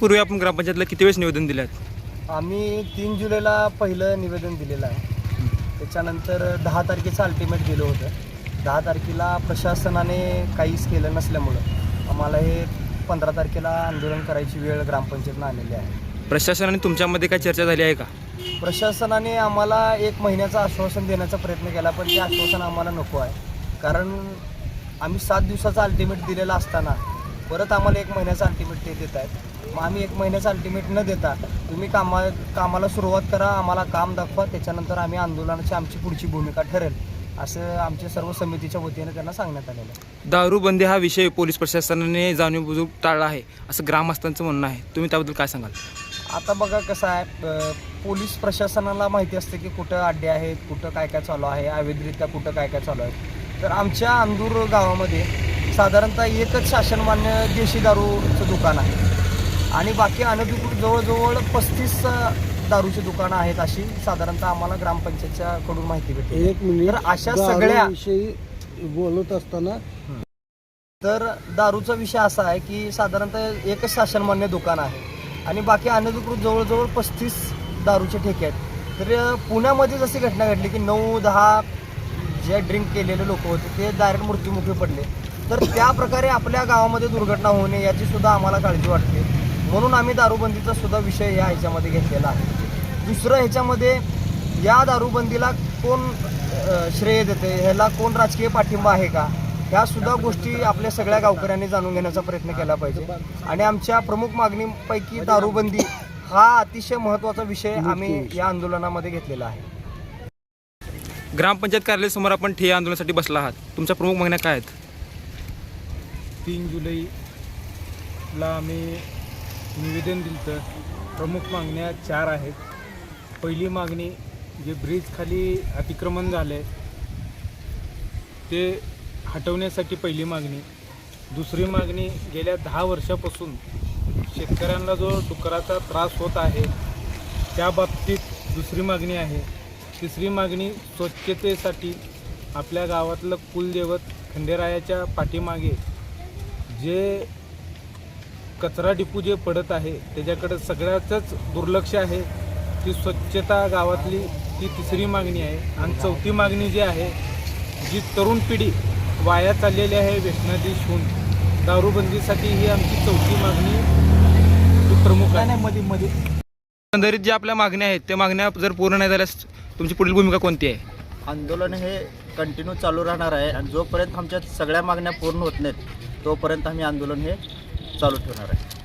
पूर्वी आपण ग्रामपंचायतला किती वेळेस निवेदन दिले आहेत? आम्ही 3 जुलैला पहिलं निवेदन दिलेलं आहे. त्याच्यानंतर 10 तारखेचं अल्टिमेट दिलं होतं. 10 तारखेला प्रशासनाने काहीच केलं नसल्यामुळं आम्हाला हे 15 तारखेला आंदोलन करायची वेळ ग्रामपंचायतनं आलेली आहे. प्रशासनाने तुमच्यामध्ये काय चर्चा झाली आहे का? प्रशासनाने आम्हाला 1 महिन्याचं आश्वासन देण्याचा प्रयत्न केला, पण ते आश्वासन आम्हाला नको आहे. कारण आम्ही 7 दिवसाचा अल्टिमेट दिलेला असताना परत आम्हाला 1 महिन्याचा अल्टिमेट ते देत आहेत. मग आम्ही 1 महिन्याचा अल्टिमेट न देता तुम्ही कामाला सुरुवात करा, आम्हाला काम दाखवा, त्याच्यानंतर आम्ही आंदोलनाची आमची पुढची भूमिका ठरेल असं आमच्या सर्व समितीच्या वतीने त्यांना सांगण्यात आलेलं आहे. दारूबंदी हा विषय पोलीस प्रशासनाने जाणीवपूर्वक टाळला आहे असं ग्रामस्थांचं म्हणणं आहे. तुम्ही त्याबद्दल काय सांगाल? आता बघा कसं आहे, पोलीस प्रशासनाला माहिती असते की कुठं अड्डे आहेत, कुठं काय काय चालू आहे, अवैधरित्या कुठं काय काय चालू आहे. तर आमच्या अंदूर गावामध्ये साधारणतः एकच शासनमान्य देशी दारूचं दुकान आहे आणि बाकी अनधिकृत जवळजवळ 35 दारूची दुकानं आहेत अशी साधारणतः आम्हाला ग्रामपंचायतच्या कडून माहिती भेटते. 1 मिनिट. तर अशा सगळ्या विषयी बोलत असताना तर दारूचा विषय असा आहे की साधारणतः एकच शासनमान्य दुकान आहे आणि बाकी अनधिकृत जवळजवळ 35 दारूचे ठेके आहेत. तर पुण्यामध्ये जशी घटना घडली की 9-10 जे ड्रिंक केलेले लोक होते ते डायरेक्ट मृत्युमुखी पडले, तर त्या प्रकारे आपल्या गावामध्ये दुर्घटना होऊ नये याची सुद्धा आम्हाला काळजी वाटते. म्हणून आम्ही दारूबंदीचा सुद्धा विषय ह्याच्यामध्ये घेतलेला आहे. दुसरं ह्याच्यामध्ये या दारूबंदीला कोण श्रेय देते, ह्याला कोण राजकीय पाठिंबा आहे का, ह्या सुद्धा गोष्टी आपल्या सगळ्या गावकऱ्यांनी जाणून घेण्याचा प्रयत्न केला पाहिजे. आणि आमच्या प्रमुख मागणीपैकी दारूबंदी हा अतिशय महत्त्वाचा विषय आम्ही या आंदोलनामध्ये घेतलेला आहे. ग्रामपंचायत कार्यालयासमोर आपण ठिय्या आंदोलनासाठी बसला आहात. तुमच्या प्रमुख मागण्या काय आहेत? 3 जुलैला आम्ही निवेदन दिलं तर प्रमुख मागण्या 4 आहेत. पहिली मागणी जे ब्रिज खाली अतिक्रमण झाले ते हटवण्यासाठी पहिली मागणी. दुसरी मागणी गेल्या 10 वर्षापासून शेतकऱ्यांना जो डुकराचा त्रास होत आहे त्या बाबतीत दुसरी मागणी आहे. तिसरी मागणी स्वच्छतेसाठी आपल्या गावातलं कुलदैवत खंडेरायाच्या पाठीमागे जे कचरा डिपू जे पडत आहे त्याच्याकडं सगळ्याचंच दुर्लक्ष आहे. ती स्वच्छता गावातली ती तिसरी मागणी आहे. आणि चौथी मागणी जी आहे, जी तरुण पिढी वाया चाललेली आहे व्यसनाधीश होऊन, दारूबंदीसाठी ही आमची चौथी मागणी ही प्रमुख आहे. एकंदरीत ज्या आपल्या मागण्या आहेत त्या मागण्या जर पूर्ण नाही झाल्यास तुमची पुढील भूमिका कोणती आहे? आंदोलन हे कंटिन्यू चालू राहणार आहे आणि जोपर्यंत आमच्या सगळ्या मागण्या पूर्ण होत नाहीत तोपर्यंत आम्ही आंदोलन हे चालू ठेवणार आहे.